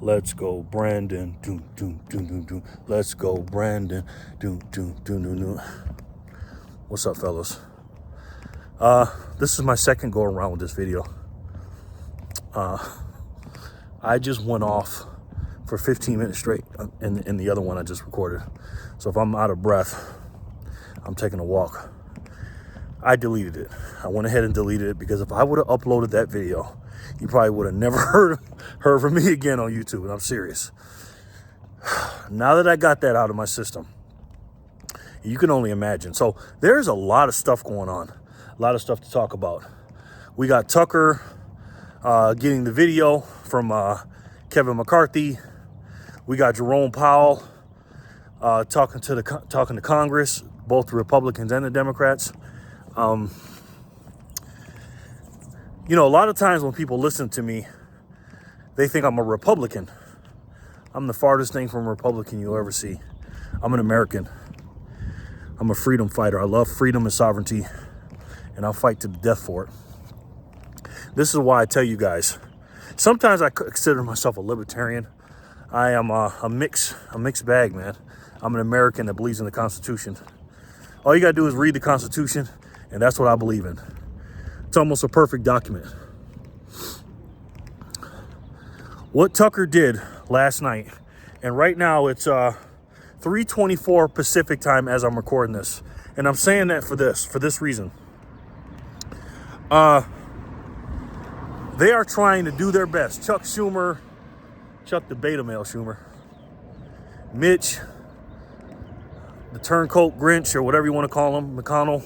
Let's go, Brandon. Doom, doom, doom, doom, doom. Let's go, Brandon. Doom, doom, doom, doom, doom. What's up, fellas? This is my second go around with this video. I just went off for 15 minutes straight in the other one I just recorded. So if I'm out of breath, I'm taking a walk. I deleted it. I went ahead and deleted it because if I would have uploaded that video, you probably would have never heard from me again on YouTube, and I'm serious. Now that I got that out of my system, you can only imagine. So there's a lot of stuff going on, a lot of stuff to talk about. We got Tucker getting the video from Kevin McCarthy. We got Jerome Powell talking to Congress, both the Republicans and the Democrats. You know, a lot of times when people listen to me, they think I'm a Republican. I'm the farthest thing from a Republican you'll ever see. I'm an American. I'm a freedom fighter. I love freedom and sovereignty, and I'll fight to the death for it. This is why I tell you guys, sometimes I consider myself a libertarian. I am a mixed bag, man. I'm an American that believes in the Constitution. All you gotta do is read the Constitution, and that's what I believe in. It's almost a perfect document. What Tucker did last night, and right now it's 3:24 Pacific time as I'm recording this. And I'm saying that for this reason. They are trying to do their best. Chuck the beta male Schumer, Mitch, the turncoat Grinch, or whatever you want to call him, McConnell.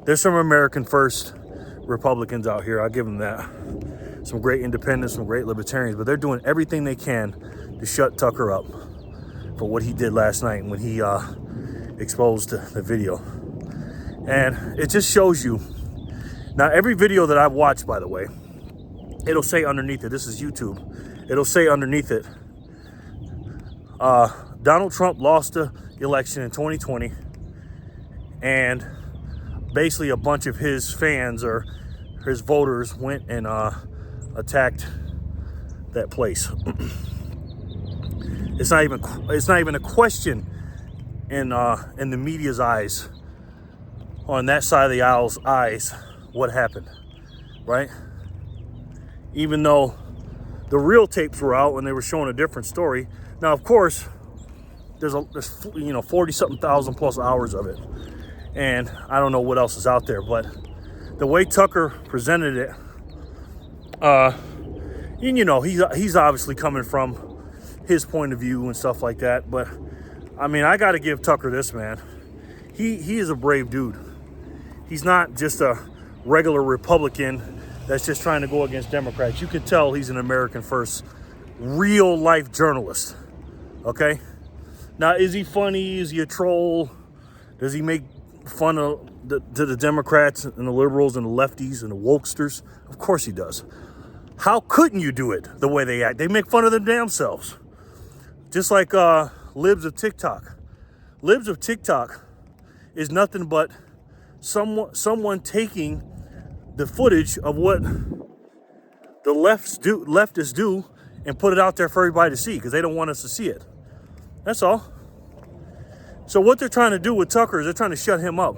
There's some American first Republicans out here. I'll give them that. Some great independents, some great libertarians, but they're doing everything they can to shut Tucker up for what he did last night when he exposed the video. And it just shows you. Now, every video that I've watched, by the way, it'll say underneath it, this is YouTube, it'll say underneath it, Donald Trump lost the election in 2020, and basically a bunch of his fans or his voters went and attacked that place. It's not even a question in the media's eyes, on that side of the aisle's eyes, what happened, right? Even though the real tapes were out and they were showing a different story. Now, of course, there's 40-something thousand plus hours of it, and I don't know what else is out there. But the way Tucker presented it, you know, he's obviously coming from his point of view and stuff like that. But I mean, I got to give Tucker this, man. He is a brave dude. He's not just a regular Republican that's just trying to go against Democrats. You can tell he's an American first, real life journalist. Okay? Now, is he funny? Is he a troll? Does he make fun of the Democrats and the liberals and the lefties and the wokesters? Of course he does. How couldn't you do it the way they act? They make fun of their damn selves. Just like Libs of TikTok. Libs of TikTok is nothing but someone taking the footage of what the leftists do and put it out there for everybody to see because they don't want us to see it. That's all. So what they're trying to do with Tucker is they're trying to shut him up.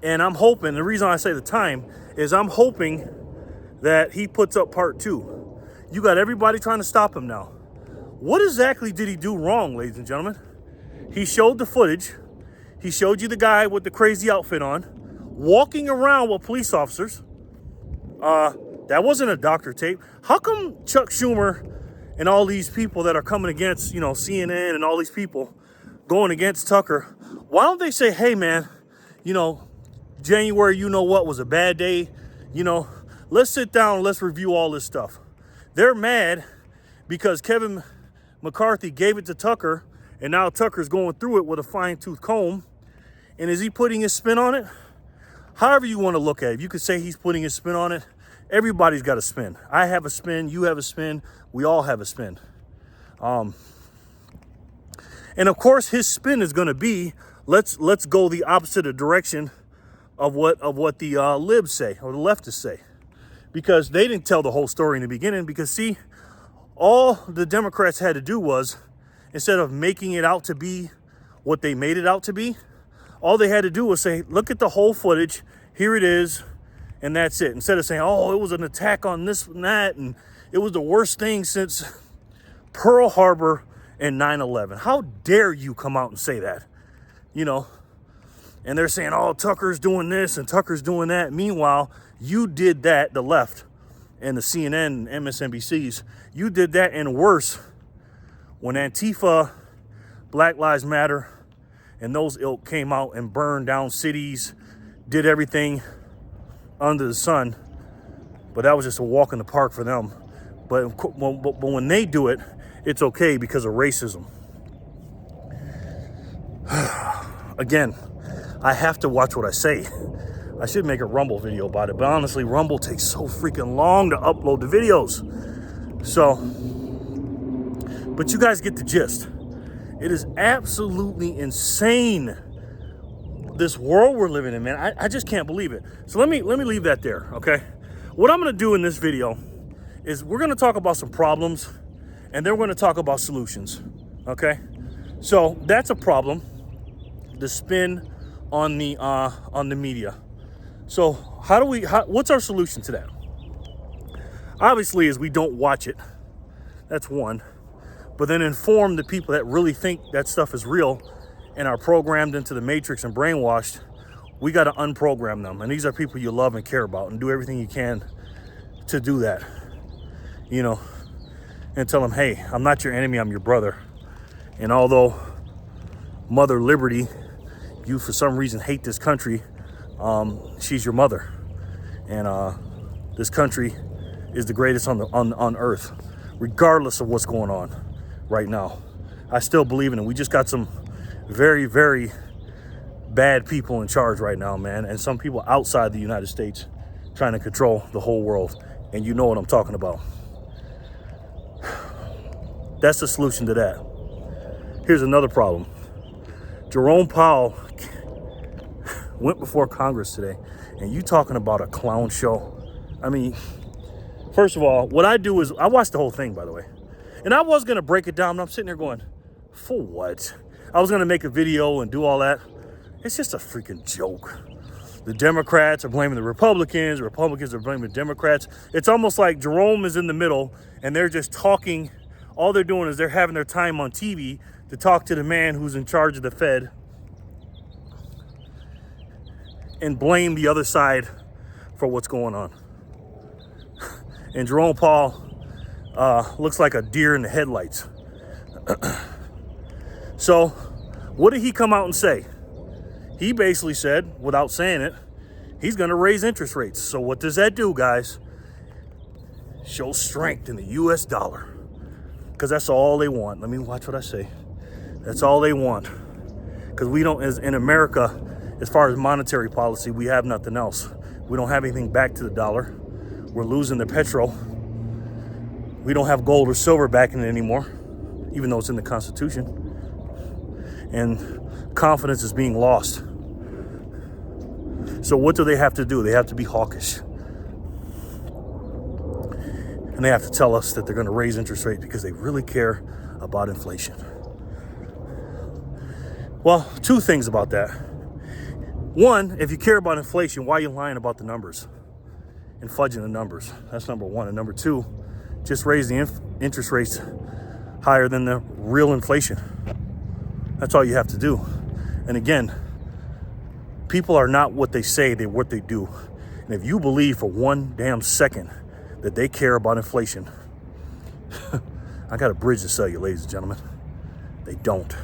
And I'm hoping, the reason I say the time is I'm hoping that he puts up part 2. You got everybody trying to stop him now. What exactly did he do wrong, ladies and gentlemen? He showed the footage. He showed you the guy with the crazy outfit on, walking around with police officers. That wasn't a doctor tape. How come Chuck Schumer and all these people that are coming against, CNN and all these people going against Tucker, why don't they say, hey, man, January, what was a bad day? Let's sit down and let's review all this stuff. They're mad because Kevin McCarthy gave it to Tucker, and now Tucker's going through it with a fine-tooth comb. And is he putting his spin on it? However you want to look at it. You could say he's putting his spin on it. Everybody's got a spin. I have a spin. You have a spin. We all have a spin. And of course, his spin is going to be, let's go the opposite direction of what the libs say or the leftists say. because they didn't tell the whole story in the beginning. Because see, all the Democrats had to do was, instead of making it out to be what they made it out to be, all they had to do was say, look at the whole footage, here it is, and that's it. Instead of saying, oh, it was an attack on this and that, and it was the worst thing since Pearl Harbor and 9/11. How dare you come out and say that? You know, and they're saying, oh, Tucker's doing this and Tucker's doing that. Meanwhile, you did that, the left and the CNN and MSNBCs, you did that and worse when Antifa, Black Lives Matter, and those ilk came out and burned down cities, did everything under the sun. But that was just a walk in the park for them. But when they do it, it's okay because of racism. Again, I have to watch what I say. I should make a Rumble video about it, but honestly, Rumble takes so freaking long to upload the videos. So, but you guys get the gist. It is absolutely insane, this world we're living in, man. I just can't believe it. So let me leave that there, okay? What I'm gonna do in this video is we're gonna talk about some problems, and then we're gonna talk about solutions, okay? So that's a problem, the spin on the media. So what's our solution to that? Obviously is we don't watch it. That's one. But then inform the people that really think that stuff is real and are programmed into the matrix and brainwashed. We got to unprogram them. And these are people you love and care about, and do everything you can to do that, you know, and tell them, hey, I'm not your enemy, I'm your brother. And although Mother Liberty, you for some reason hate this country, she's your mother. And this country is the greatest on earth, regardless of what's going on right now. I still believe in it. We just got some very, very bad people in charge right now, man. And some people outside the United States trying to control the whole world. And you know what I'm talking about. That's the solution to that. Here's another problem. Jerome Powell went before Congress today, and you talking about a clown show. I mean, first of all, what I do is I watched the whole thing, by the way, and I was going to break it down, but I'm sitting there going, for what? I was going to make a video and do all that. It's just a freaking joke. The Democrats are blaming the Republicans are blaming the Democrats. It's almost like Jerome is in the middle, and they're just talking. All they're doing is they're having their time on TV to talk to the man who's in charge of the Fed and blame the other side for what's going on. And Jerome Powell looks like a deer in the headlights. So what did he come out and say? He basically said, without saying it, he's going to raise interest rates. So what does that do, guys? Show strength in the U.S. dollar. Because that's all they want. Let me watch what I say. That's all they want. Because we don't, as in America, as far as monetary policy, we have nothing else. We don't have anything back to the dollar. We're losing the petrol. We don't have gold or silver backing it anymore, even though it's in the Constitution. And confidence is being lost. So what do they have to do? They have to be hawkish. And they have to tell us that they're going to raise interest rates because they really care about inflation. Well, two things about that. One, if you care about inflation, why are you lying about the numbers and fudging the numbers? That's number one. And number two, just raise the interest rates higher than the real inflation. That's all you have to do. And again, people are not what they say, they're what they do. And if you believe for one damn second that they care about inflation, I got a bridge to sell you, ladies and gentlemen. They don't.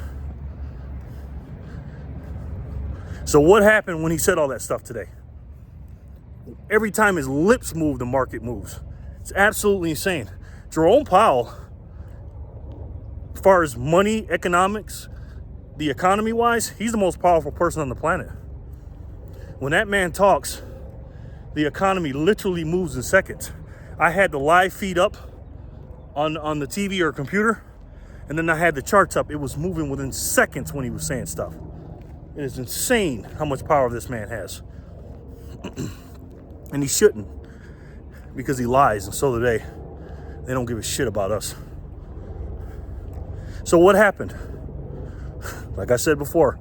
So what happened when he said all that stuff today? Every time his lips move, the market moves. It's absolutely insane. Jerome Powell, as far as money, economics, the economy-wise, he's the most powerful person on the planet. When that man talks, the economy literally moves in seconds. I had the live feed up on the TV or computer, and then I had the charts up. It was moving within seconds when he was saying stuff. It is insane how much power this man has. And he shouldn't. because he lies, and so do they. They don't give a shit about us. So what happened? Like I said before,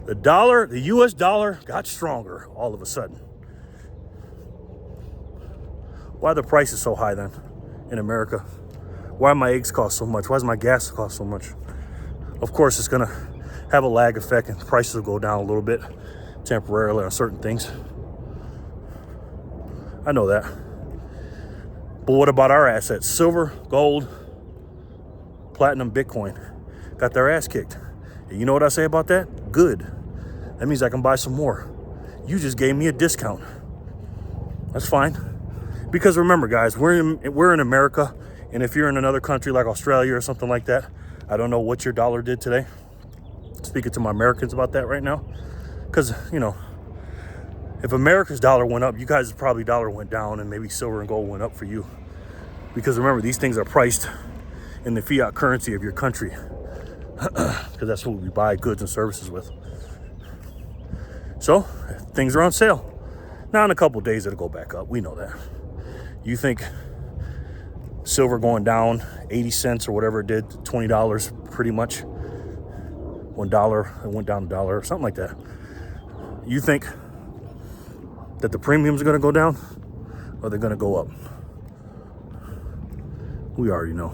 the US dollar got stronger all of a sudden. Why are the prices so high then in America? Why my eggs cost so much? Why does my gas cost so much? Of course, it's gonna have a lag effect and prices will go down a little bit temporarily on certain things. I know that. But what about our assets? Silver, gold, platinum, Bitcoin got their ass kicked. And you know what I say about that? Good. That means I can buy some more. You just gave me a discount. That's fine. Because remember, guys, we're in America, and if you're in another country like Australia or something like that, I don't know what your dollar did today. Speaking to my Americans about that right now. Because, you know, if America's dollar went up, you guys' probably dollar went down, and maybe silver and gold went up for you. Because remember, these things are priced in the fiat currency of your country. Because that's what we buy goods and services with. So, things are on sale. Now, in a couple of days, it'll go back up. We know that. You think silver going down 80 cents or whatever it did, $20 pretty much. $1, it went down $1 or something like that. You think that the premiums are going to go down or they're going to go up? We already know.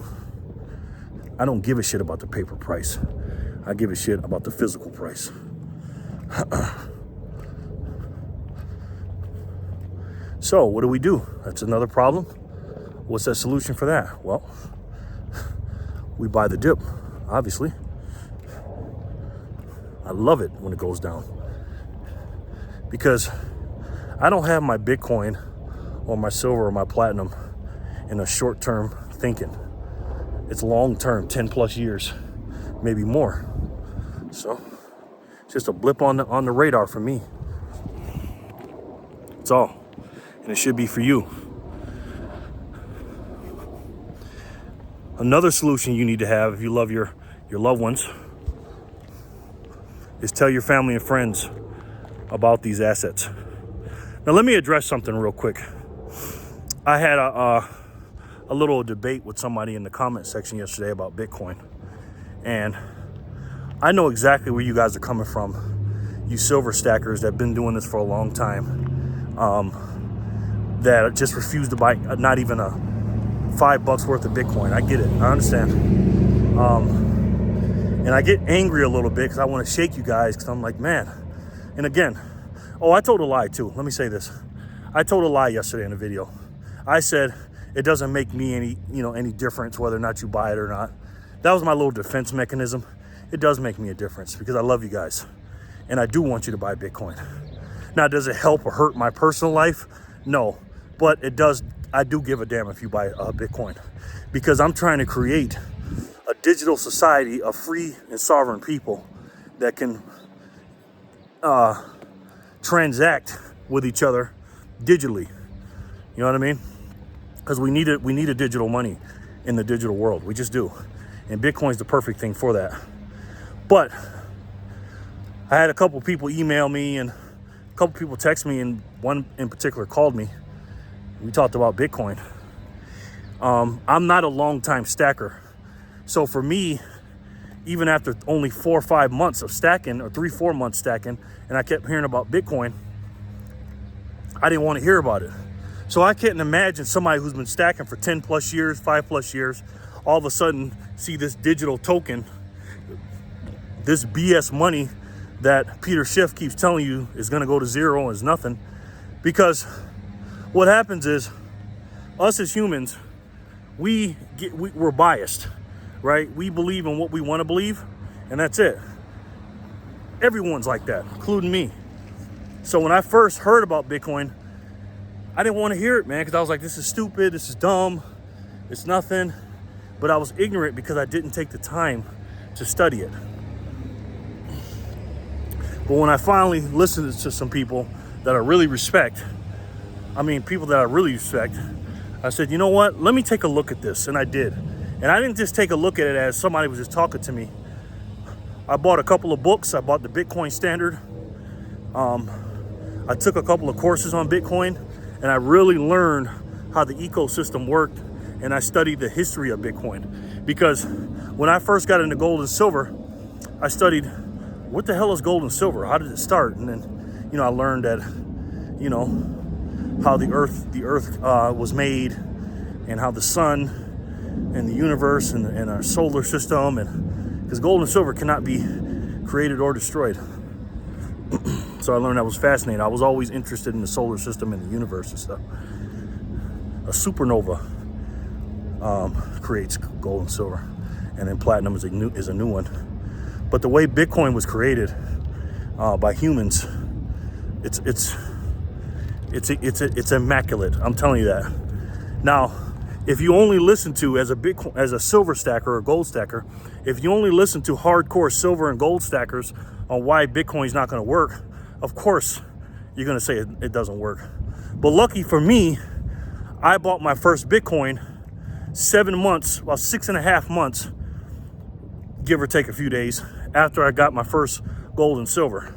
I don't give a shit about the paper price. I give a shit about the physical price. So what do? That's another problem. What's that solution for that? Well, we buy the dip, obviously. I love it when it goes down because I don't have my Bitcoin or my silver or my platinum in a short-term thinking. It's long-term, 10 plus years, maybe more. So it's just a blip on the radar for me. That's all. And it should be for you. Another solution you need to have if you love your loved ones is tell your family and friends about these assets. Now let me address something real quick. I had a little debate with somebody in the comment section yesterday about Bitcoin. And I know exactly where you guys are coming from. You silver stackers that have been doing this for a long time. That just refuse to buy not even a $5 worth of Bitcoin. I get it. I understand. And I get angry a little bit because I want to shake you guys because I'm like, man. And again, I told a lie too. Let me say this. I told a lie yesterday in a video. I said it doesn't make me any difference whether or not you buy it or not. That was my little defense mechanism. It does make me a difference because I love you guys. And I do want you to buy Bitcoin. Now, does it help or hurt my personal life? No. But it does. I do give a damn if you buy Bitcoin because I'm trying to create a digital society of free and sovereign people that can transact with each other digitally. You know what I mean? Because we need a digital money in the digital world. We just do. And Bitcoin's the perfect thing for that. But I had a couple people email me and a couple people text me, and one in particular called me. We talked about Bitcoin. I'm not a long-time stacker. So for me, even after only 4 or 5 months of stacking, or 3-4 months stacking, and I kept hearing about Bitcoin, I didn't want to hear about it. So I can't imagine somebody who's been stacking for 10 plus years, 5 plus years, all of a sudden see this digital token, this BS money that Peter Schiff keeps telling you is going to go to zero and is nothing. Because what happens is, us as humans, we're biased, right? We believe in what we want to believe, and that's it. Everyone's like that, including me. So when I first heard about Bitcoin, I didn't want to hear it, man, because I was like, this is stupid, this is dumb, it's nothing. But I was ignorant because I didn't take the time to study it. But when I finally listened to some people that I really respect, I said, you know what? Let me take a look at this. And I did. And I didn't just take a look at it as somebody was just talking to me. I bought a couple of books. I bought the Bitcoin Standard. I took a couple of courses on Bitcoin. and I really learned how the ecosystem worked, and I studied the history of Bitcoin. Because when I first got into gold and silver, I studied, what the hell is gold and silver? How did it start? And then, I learned that, how the earth was made, and how the sun and the universe and our solar system, and because gold and silver cannot be created or destroyed. So I learned that was fascinating. I was always interested in the solar system and the universe and stuff. A supernova creates gold and silver, and then platinum is a new one. But the way Bitcoin was created by humans, it's immaculate. I'm telling you that. Now, if you only listen to, as a silver stacker or gold stacker, if you only listen to hardcore silver and gold stackers on why Bitcoin's not going to work, of course you're going to say it doesn't work. But lucky for me, I bought my first Bitcoin 7 months, well, 6.5 months, give or take a few days, after I got my first gold and silver.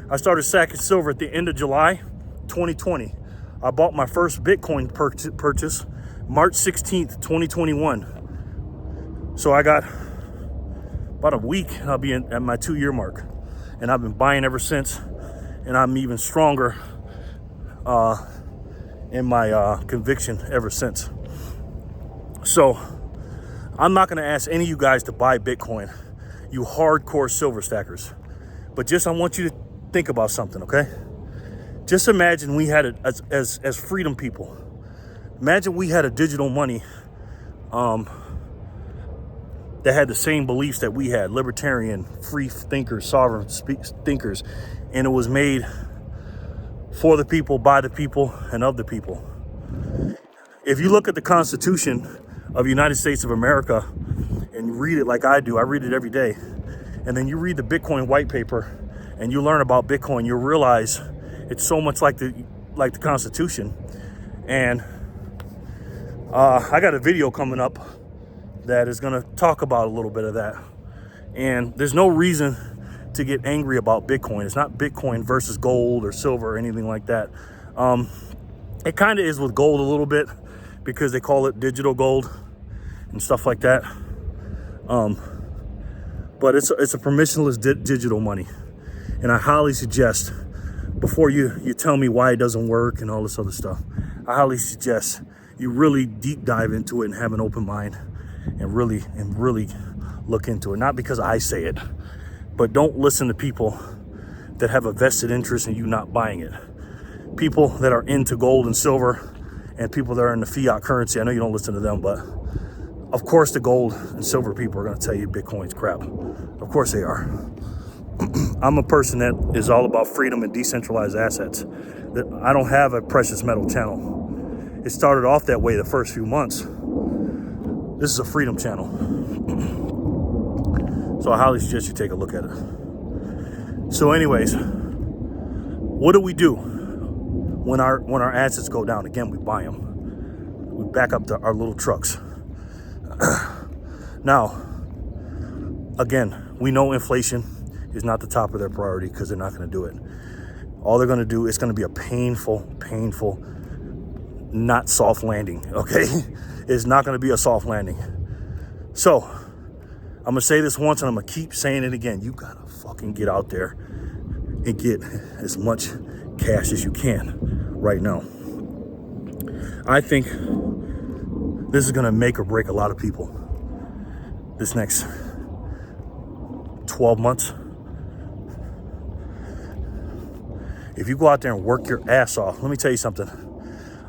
I started stacking silver at the end of July 2020. I bought my first Bitcoin purchase March 16th, 2021. So I got about a week and I'll be at my 2-year mark. And I've been buying ever since. And I'm even stronger in my conviction ever since. So I'm not gonna ask any of you guys to buy Bitcoin, you hardcore silver stackers. But I want you to think about something, okay? Just imagine we had it as freedom people. Imagine we had a digital money that had the same beliefs that we had, libertarian, free thinkers, sovereign thinkers, and it was made for the people, by the people, and of the people. If you look at the Constitution of the United States of America and you read it like I do, I read it every day, and then you read the Bitcoin white paper and you learn about Bitcoin, you'll realize it's so much like the Constitution. And I got a video coming up that is going to talk about a little bit of that. And there's no reason to get angry about Bitcoin. It's not Bitcoin versus gold or silver or anything like that. It kind of is with gold a little bit because they call it digital gold and stuff like that. But it's a permissionless digital money. And I highly suggest, before you tell me why it doesn't work and all this other stuff, I highly suggest you really deep dive into it and have an open mind and really look into it. Not because I say it, but don't listen to people that have a vested interest in you not buying it. People that are into gold and silver and people that are in the fiat currency, I know you don't listen to them, but of course the gold and silver people are going to tell you Bitcoin's crap. Of course they are. I'm a person that is all about freedom and decentralized assets. I don't have a precious metal channel. It started off that way the first few months. This is a freedom channel. So I highly suggest you take a look at it. So anyways, what do we do when our assets go down? Again, we buy them. We back up to our little trucks. Now, again, we know inflation is not the top of their priority because they're not going to do it. All they're going to do, it's going to be a painful, not soft landing, okay? It's not going to be a soft landing. So, I'm going to say this once and I'm going to keep saying it again. You got to fucking get out there and get as much cash as you can right now. I think this is going to make or break a lot of people this next 12 months. If you go out there and work your ass off, let me tell you something.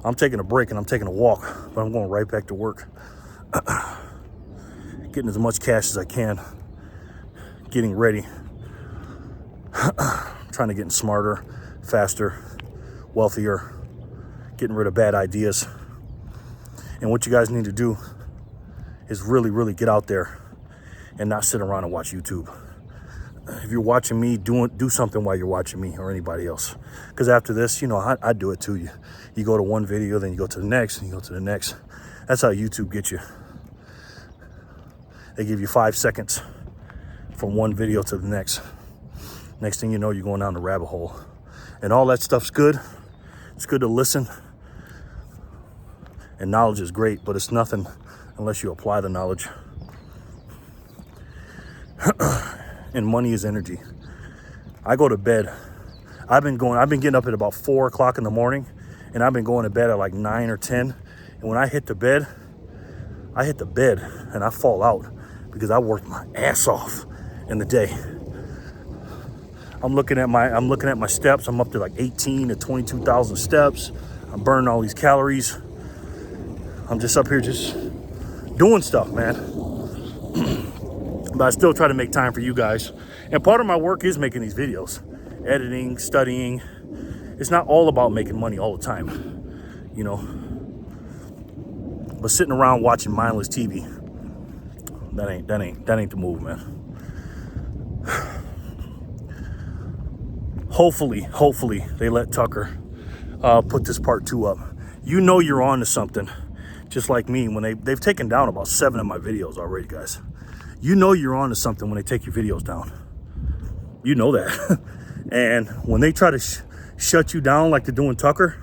I'm taking a break and I'm taking a walk, but I'm going right back to work. Getting as much cash as I can. Getting ready. Trying to get smarter, faster, wealthier. Getting rid of bad ideas. And what you guys need to do is really get out there and not sit around and watch YouTube. If you're watching me, do something while you're watching me or anybody else. Because after this, I do it too. You go to one video, then you go to the next, and you go to the next. That's how YouTube gets you. They give you 5 seconds from one video to the next. Next thing you know, you're going down the rabbit hole. And all that stuff's good. It's good to listen. And knowledge is great, but it's nothing unless you apply the knowledge. And money is energy. I go to bed. I've been getting up at about 4 o'clock in the morning, and I've been going to bed at like 9 or 10. And when I hit the bed and I fall out because I worked my ass off in the day. I'm looking at my steps. I'm up to like 18 to 22,000 steps. I'm burning all these calories. I'm just up here just doing stuff, man. But I still try to make time for you guys. And part of my work is making these videos, editing, studying. It's not all about making money all the time, you know. But sitting around watching mindless TV, that ain't the move, man. Hopefully they let Tucker put this part 2 up. You know you're on to something, just like me when they've taken down about 7 of my videos already, guys. You know you're on to something when they take your videos down. You know that. And when they try to shut you down like they're doing Tucker,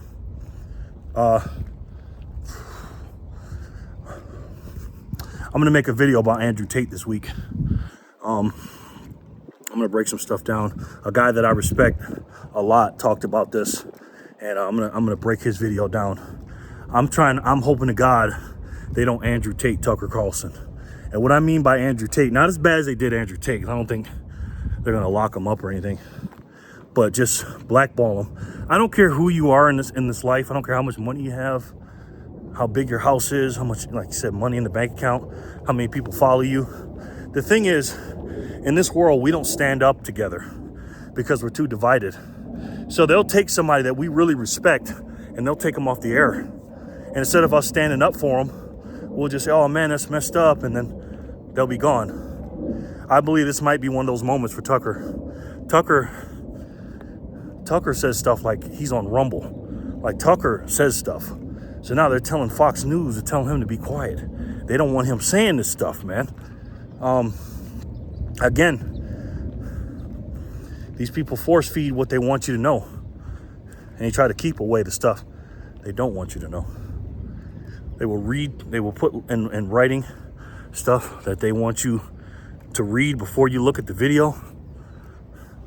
I'm gonna make a video about Andrew Tate this week. I'm gonna break some stuff down. A guy that I respect a lot talked about this, and I'm gonna break his video down. I'm hoping to God they don't Andrew Tate Tucker Carlson. And what I mean by Andrew Tate, not as bad as they did Andrew Tate, 'cause I don't think they're gonna lock him up or anything, but just blackball him. I don't care who you are in this life. I don't care how much money you have, how big your house is, how much, like you said, money in the bank account, how many people follow you. The thing is, in this world, we don't stand up together because we're too divided. So they'll take somebody that we really respect and they'll take them off the air. And instead of us standing up for them, we'll just say, oh man, that's messed up, and then they'll be gone. I believe this might be one of those moments for Tucker. Tucker says stuff like he's on Rumble. Like Tucker says stuff. So now they're telling Fox News, they're telling him to be quiet. They don't want him saying this stuff, man. Again, these people force feed what they want you to know. And they try to keep away the stuff they don't want you to know. They will put in writing stuff that they want you to read before you look at the video,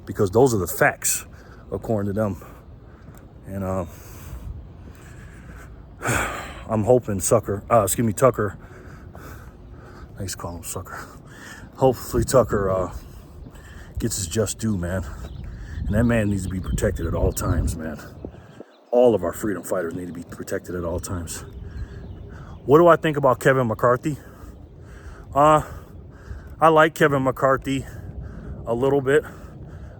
because those are the facts according to them. And I'm hoping Tucker, I used to call him Sucker. Hopefully Tucker gets his just due, man. And that man needs to be protected at all times, man. All of our freedom fighters need to be protected at all times. What do I think about Kevin McCarthy? I like Kevin McCarthy a little bit.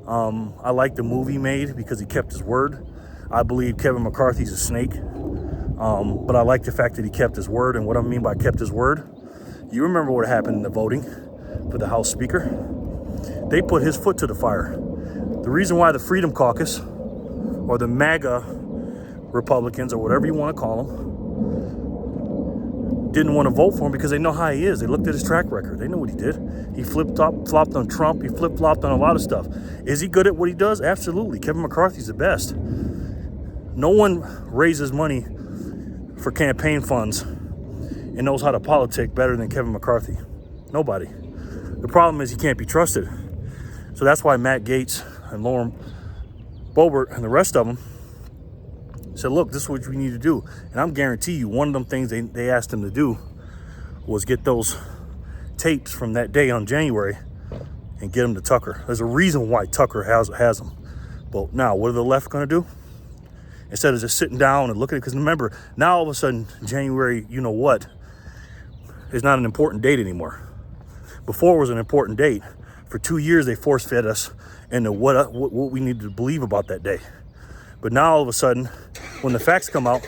I like the movie made because he kept his word. I believe Kevin McCarthy's a snake. But I like the fact that he kept his word. And what I mean by kept his word, you remember what happened in the voting for the House Speaker? They put his foot to the fire. The reason why the Freedom Caucus, or the MAGA Republicans, or whatever you want to call them, didn't want to vote for him, because they know how he is. They looked at his track record. They know what he did. He flopped on Trump. He flip-flopped on a lot of stuff. Is he good at what he does? Absolutely. Kevin McCarthy's the best. No one raises money for campaign funds and knows how to politic better than Kevin McCarthy. Nobody. The problem is he can't be trusted. So that's why Matt Gaetz and Lauren Boebert and the rest of them said, look, this is what we need to do. And I'm guarantee you, one of them things they asked him to do was get those tapes from that day on January and get them to Tucker. There's a reason why Tucker has them. But now, what are the left going to do? Instead of just sitting down and looking at it, because remember, now all of a sudden, January, you know what, is not an important date anymore. Before it was an important date. For 2 years, they force-fed us into what we needed to believe about that day. But now, all of a sudden, when the facts come out,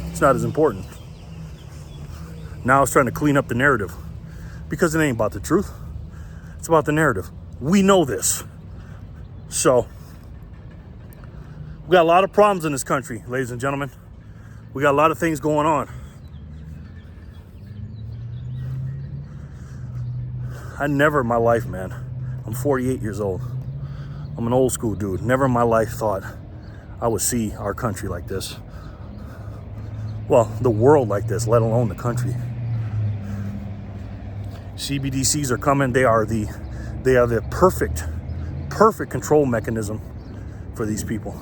it's not as important. Now it's trying to clean up the narrative, because it ain't about the truth. It's about the narrative. We know this. So, we got a lot of problems in this country, ladies and gentlemen. We got a lot of things going on. I never in my life, man, I'm 48 years old. I'm an old school dude. Never in my life thought I would see our country like this. well, the world like this, let alone the country. CBDCs are coming. They are the perfect control mechanism for these people.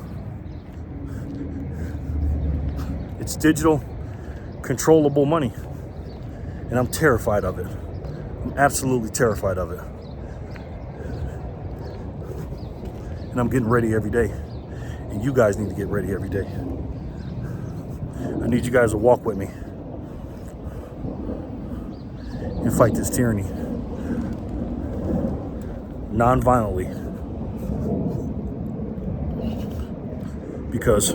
It's digital, controllable money. And I'm terrified of it. I'm absolutely terrified of it. And I'm getting ready every day. And you guys need to get ready every day. I need you guys to walk with me and fight this tyranny non-violently. Because,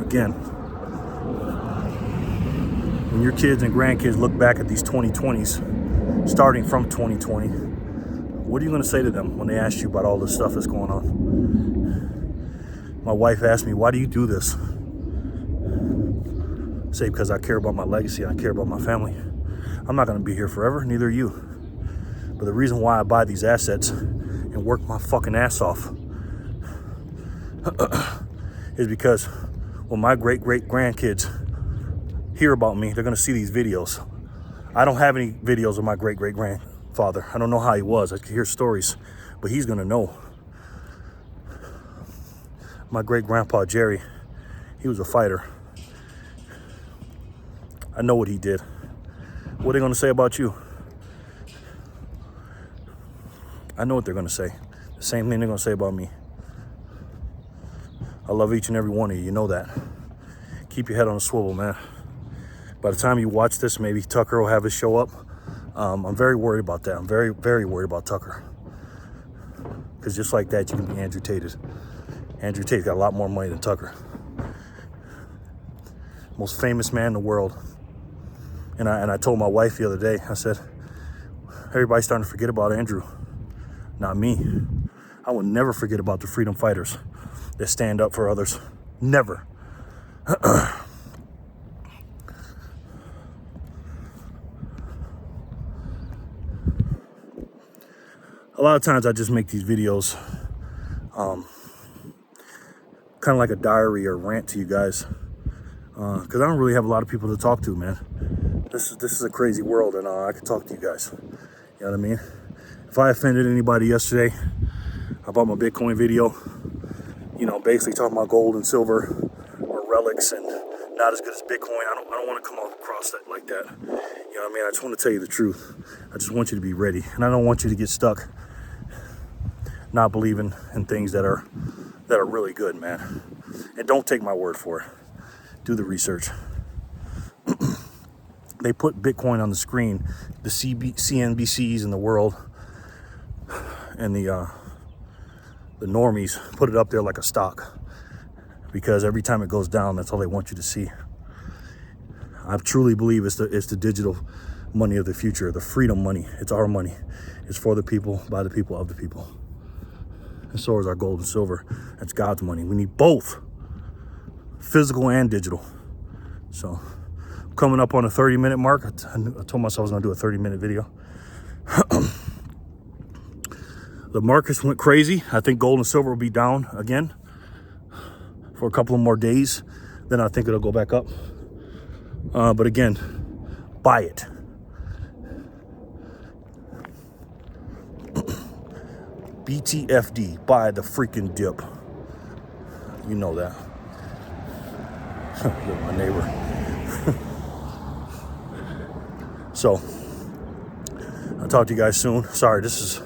again, when your kids and grandkids look back at these 2020s, starting from 2020, what are you going to say to them when they ask you about all this stuff that's going on? My wife asked me, why do you do this? I say, because I care about my legacy, I care about my family. I'm not going to be here forever, neither are you. But the reason why I buy these assets and work my fucking ass off is because when my great-great-grandkids hear about me, they're going to see these videos. I don't have any videos of my great-great-grandfather. I don't know how he was. I can hear stories, but he's going to know. My great-grandpa, Jerry, he was a fighter. I know what he did. What are they going to say about you? I know what they're going to say. The same thing they're going to say about me. I love each and every one of you. You know that. Keep your head on a swivel, man. By the time you watch this, maybe Tucker will have his show up. I'm very worried about that. I'm very, very worried about Tucker. Because just like that, you can be Andrew Tate. Andrew Tate got a lot more money than Tucker. Most famous man in the world. And I told my wife the other day, I said, everybody's starting to forget about Andrew. Not me. I will never forget about the freedom fighters that stand up for others. Never. A lot of times I just make these videos kind of like a diary or rant to you guys. Because I don't really have a lot of people to talk to, man. This is a crazy world, and I can talk to you guys. You know what I mean? If I offended anybody yesterday about my Bitcoin video, you know, basically talking about gold and silver or relics and not as good as Bitcoin, I don't want to come across that like that. You know what I mean? I just want to tell you the truth. I just want you to be ready, and I don't want you to get stuck not believing in things that are really good, man. And don't take my word for it. Do the research. They put Bitcoin on the screen, the CNBCs in the world and the normies put it up there like a stock, because every time it goes down, that's all they want you to see. I truly believe it's the digital money of the future, the freedom money. It's our money. It's for the people, by the people, of the people. And so is our gold and silver. That's God's money. We need both, physical and digital. So coming up on a 30-minute mark. I told myself I was going to do a 30-minute video. The markets went crazy. I think gold and silver will be down again for a couple of more days. Then I think it'll go back up. But again, buy it. BTFD, buy the freaking dip. You know that. You're my neighbor. So, I'll talk to you guys soon. Sorry, this is,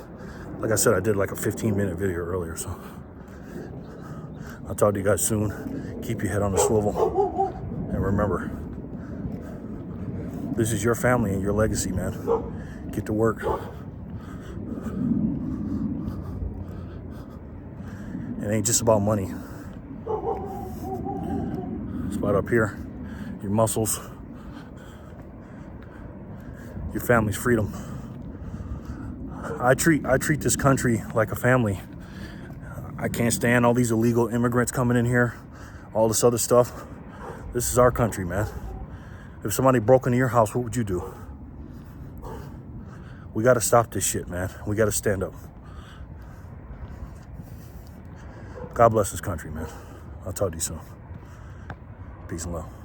like I said, I did like a 15-minute video earlier, so I'll talk to you guys soon. Keep your head on the swivel. And remember, this is your family and your legacy, man. Get to work. It ain't just about money. It's about up here, your muscles, your family's freedom. I treat this country like a family. I can't stand all these illegal immigrants coming in here, all this other stuff. This is our country, man. If somebody broke into your house, what would you do? We got to stop this shit, man. We got to stand up. God bless this country, man. I'll talk to you soon. Peace and love.